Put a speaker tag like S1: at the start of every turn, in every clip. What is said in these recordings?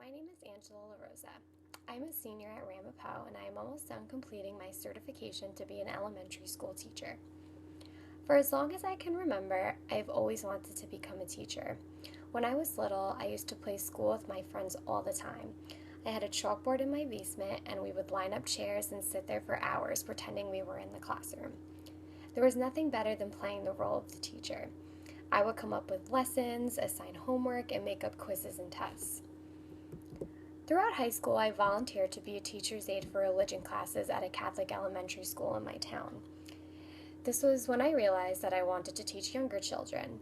S1: My name is Angela LaRosa. I'm a senior at Ramapo and I am almost done completing my certification to be an elementary school teacher. For as long as I can remember, I've always wanted to become a teacher. When I was little, I used to play school with my friends all the time. I had a chalkboard in my basement and we would line up chairs and sit there for hours pretending we were in the classroom. There was nothing better than playing the role of the teacher. I would come up with lessons, assign homework, and make up quizzes and tests. Throughout high school, I volunteered to be a teacher's aide for religion classes at a Catholic elementary school in my town. This was when I realized that I wanted to teach younger children.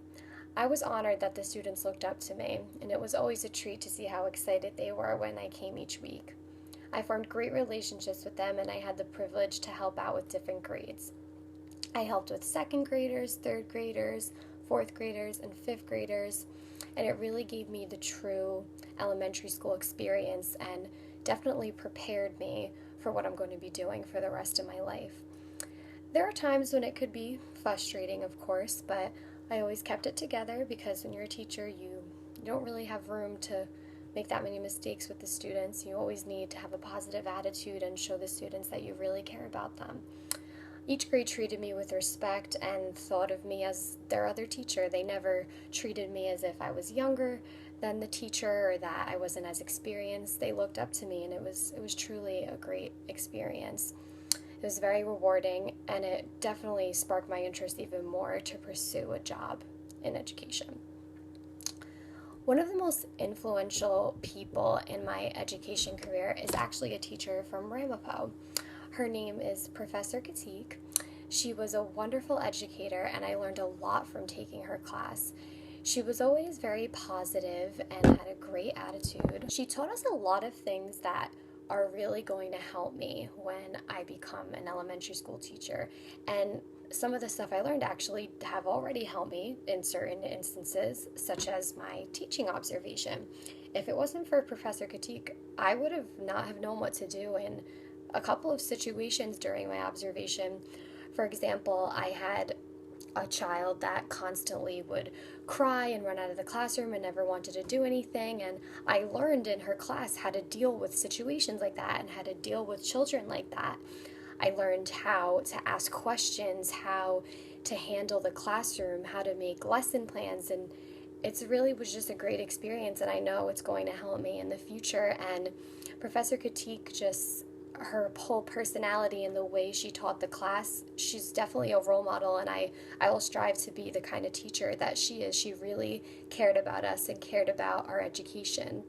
S1: I was honored that the students looked up to me, and it was always a treat to see how excited they were when I came each week. I formed great relationships with them, and I had the privilege to help out with different grades. I helped with second graders, third graders, fourth graders, and fifth graders, and it really gave me the true elementary school experience and definitely prepared me for what I'm going to be doing for the rest of my life. There are times when it could be frustrating, of course, but I always kept it together because when you're a teacher, you don't really have room to make that many mistakes with the students. You always need to have a positive attitude and show the students that you really care about them. Each grade treated me with respect and thought of me as their other teacher. They never treated me as if I was younger than the teacher or that I wasn't as experienced. They looked up to me, and it was truly a great experience. It was very rewarding, and it definitely sparked my interest even more to pursue a job in education. One of the most influential people in my education career is actually a teacher from Ramapo. Her name is Professor Katik. She was a wonderful educator, and I learned a lot from taking her class. She was always very positive and had a great attitude. She taught us a lot of things that are really going to help me when I become an elementary school teacher. And some of the stuff I learned actually have already helped me in certain instances, such as my teaching observation. If it wasn't for Professor Katik, I would have not have known what to do in a couple of situations during my observation. For example, I had a child that constantly would cry and run out of the classroom and never wanted to do anything, and I learned in her class how to deal with situations like that and how to deal with children like that. I learned how to ask questions, how to handle the classroom, how to make lesson plans, and it really was just a great experience, and I know it's going to help me in the future. And Professor Katik, just her whole personality and the way she taught the class, she's definitely a role model, and I will strive to be the kind of teacher that she is. She really cared about us and cared about our education.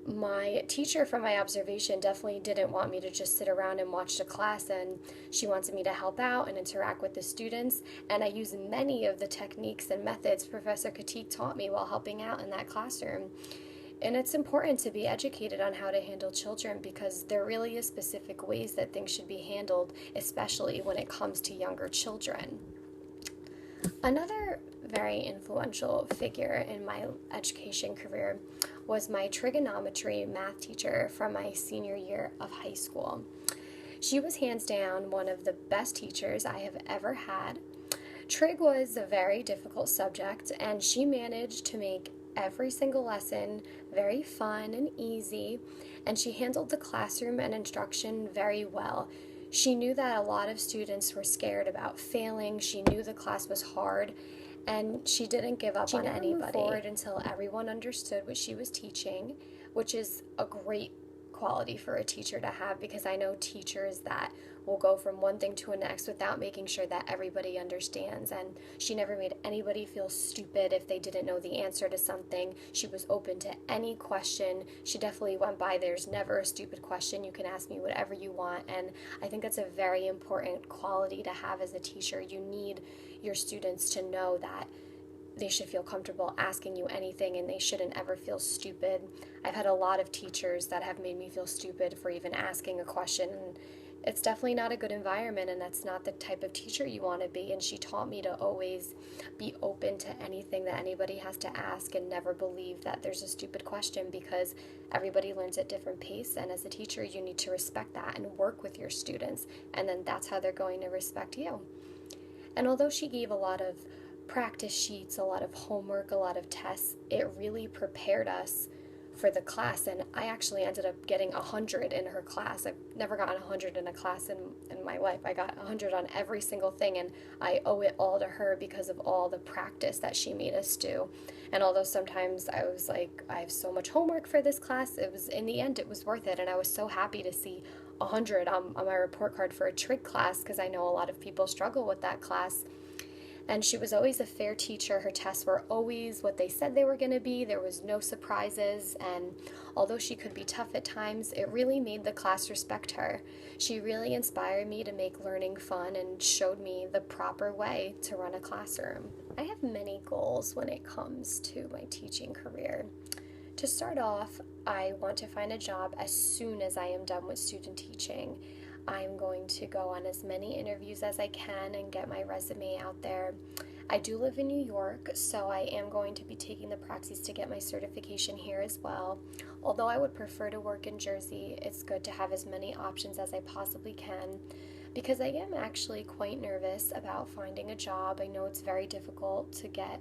S1: My teacher from my observation definitely didn't want me to just sit around and watch the class, and she wanted me to help out and interact with the students, and I used many of the techniques and methods Professor Katik taught me while helping out in that classroom. And it's important to be educated on how to handle children because there really is specific ways that things should be handled, especially when it comes to younger children. Another very influential figure in my education career was my trigonometry math teacher from my senior year of high school. She was hands down one of the best teachers I have ever had. Trig was a very difficult subject, and she managed to make every single lesson very fun and easy, and she handled the classroom and instruction very well. She knew that a lot of students were scared about failing. She knew the class was hard, and she didn't give up on anybody. She never moved forward until everyone understood what she was teaching, which is a great quality for a teacher to have, because I know teachers that will go from one thing to the next without making sure that everybody understands. And she never made anybody feel stupid if they didn't know the answer to something. She was open to any question. She definitely went by there's never a stupid question. You can ask me whatever you want. And I think that's a very important quality to have as a teacher. You need your students to know that they should feel comfortable asking you anything, and they shouldn't ever feel stupid. I've had a lot of teachers that have made me feel stupid for even asking a question, and it's definitely not a good environment, and that's not the type of teacher you want to be. And she taught me to always be open to anything that anybody has to ask and never believe that there's a stupid question, because everybody learns at different pace, and as a teacher you need to respect that and work with your students, and then that's how they're going to respect you. And although she gave a lot of practice sheets, a lot of homework, a lot of tests, it really prepared us for the class, and I actually ended up getting 100 in her class. I've never gotten 100 in a class in my life. I got 100 on every single thing, and I owe it all to her because of all the practice that she made us do. And although sometimes I was like, I have so much homework for this class, it was, in the end, it was worth it, and I was so happy to see 100 on my report card for a trig class, because I know a lot of people struggle with that class. And she was always a fair teacher. Her tests were always what they said they were going to be. There was no surprises. And although she could be tough at times, it really made the class respect her. She really inspired me to make learning fun and showed me the proper way to run a classroom. I have many goals when it comes to my teaching career. To start off, I want to find a job as soon as I am done with student teaching. I'm going to go on as many interviews as I can and get my resume out there. I do live in New York, so I am going to be taking the Praxis to get my certification here as well. Although I would prefer to work in Jersey, it's good to have as many options as I possibly can, because I am actually quite nervous about finding a job. I know it's very difficult to get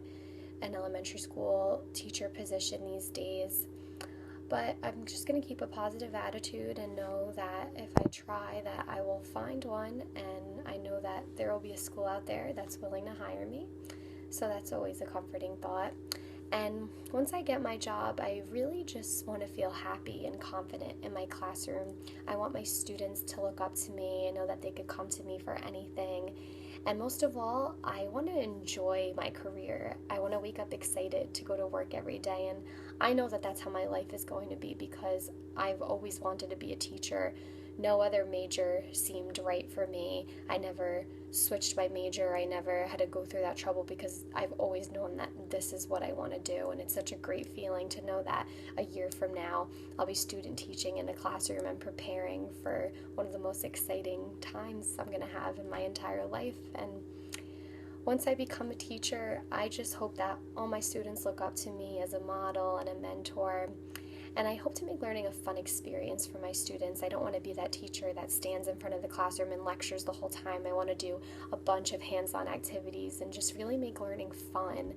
S1: an elementary school teacher position these days. But I'm just going to keep a positive attitude and know that if I try, that I will find one, and I know that there will be a school out there that's willing to hire me. So that's always a comforting thought. And once I get my job, I really just want to feel happy and confident in my classroom. I want my students to look up to me and know that they could come to me for anything. And most of all, I want to enjoy my career. I want to wake up excited to go to work every day. And I know that that's how my life is going to be, because I've always wanted to be a teacher. No other major seemed right for me. I never switched my major. I never had to go through that trouble, because I've always known that this is what I want to do. And it's such a great feeling to know that a year from now I'll be student teaching in a classroom and preparing for one of the most exciting times I'm going to have in my entire life. And once I become a teacher, I just hope that all my students look up to me as a model and a mentor. And I hope to make learning a fun experience for my students. I don't want to be that teacher that stands in front of the classroom and lectures the whole time. I want to do a bunch of hands-on activities and just really make learning fun,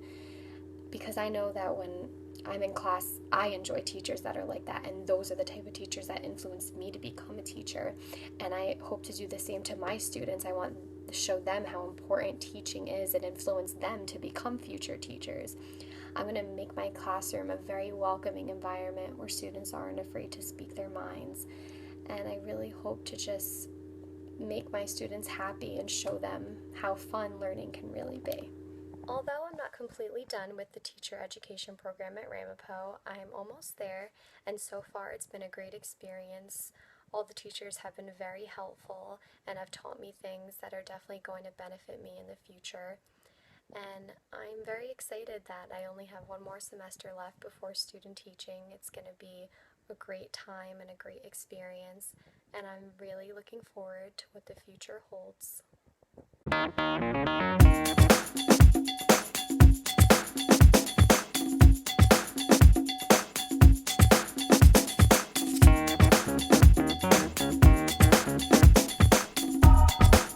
S1: because I know that when I'm in class, I enjoy teachers that are like that, and those are the type of teachers that influenced me to become a teacher. And I hope to do the same to my students. I want to show them how important teaching is and influence them to become future teachers. I'm going to make my classroom a very welcoming environment where students aren't afraid to speak their minds. And I really hope to just make my students happy and show them how fun learning can really be. Although I'm not completely done with the teacher education program at Ramapo, I'm almost there, and so far it's been a great experience. All the teachers have been very helpful and have taught me things that are definitely going to benefit me in the future. And I'm very excited that I only have one more semester left before student teaching. It's going to be a great time and a great experience, and I'm really looking forward to what the future holds.